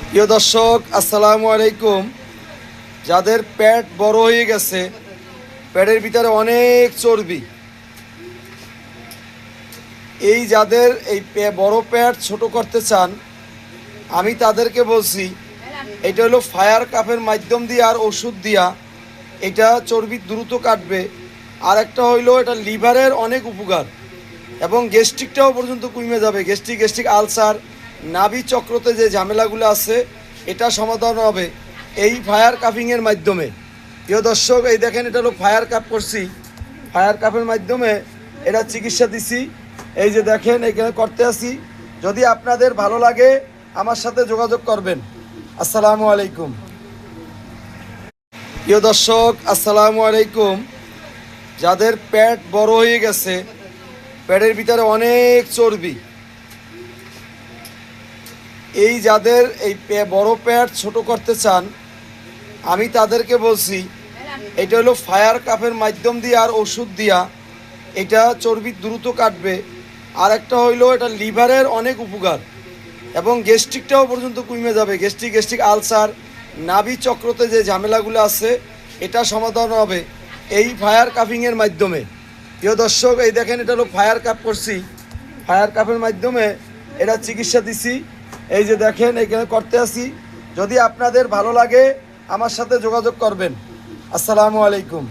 প্রিয় দর্শক, আসসালামু আলাইকুম। যাদের পেট বড় হয়ে গেছে, পেটের ভিতরে অনেক চর্বি, এই যাদের বড় পেট ছোট করতে চান, আমি তাদেরকে বলছি এটা হলো ফায়ার কাপের মাধ্যম দিয়ে আর ওষুধ দিয়া এটা চর্বি দ্রুত কাটবে। আর একটা হইলো এটা লিভারের অনেক উপকার এবং গ্যাস্ট্রিকটাও পর্যন্ত কমে যাবে। গ্যাস্ট্রিক আলসার, নাভি চক্রতে যে ঝামেলাগুলো আছে এটা সমাধান হবে এই ফায়ার কাপিংয়ের মাধ্যমে। প্রিয় দর্শক, এই দেখেন এটা হলো ফায়ার কাপ করছি, ফায়ার কাপের মাধ্যমে এটা চিকিৎসা দিছি। এই যে দেখেন এখানে করতে আসি। যদি আপনাদের ভালো লাগে আমার সাথে যোগাযোগ করবেন। আসসালামু আলাইকুম। প্রিয় দর্শক, আসসালামু আলাইকুম। যাদের পেট বড় হয়ে গেছে, পেটের ভিতরে অনেক চর্বি, এই যাদের বড় পেট ছোট করতে চান, আমি তাদেরকে বলছি এটা হলো ফায়ার কাপের মাধ্যম দিয়ে আর ওষুধ দিয়া এটা চর্বি দ্রুত কাটবে। আর একটা হইলো এটা লিভারের অনেক উপকার এবং গ্যাস্ট্রিকটাও পর্যন্ত কমে যাবে। গ্যাস্ট্রিক আলসার, নাভি চক্রতে যে ঝামেলাগুলো আছে এটা সমাধান হবে এই ফায়ার কাপিংয়ের মাধ্যমে। প্রিয় দর্শক, এই দেখেন এটা হলো ফায়ার কাপ করছি, ফায়ার কাপের মাধ্যমে এটা চিকিৎসা দিছি। এই যে দেখেন এখানে করতে আসি। যদি আপনাদের ভালো লাগে আমার সাথে যোগাযোগ করবেন। আসসালামু আলাইকুম।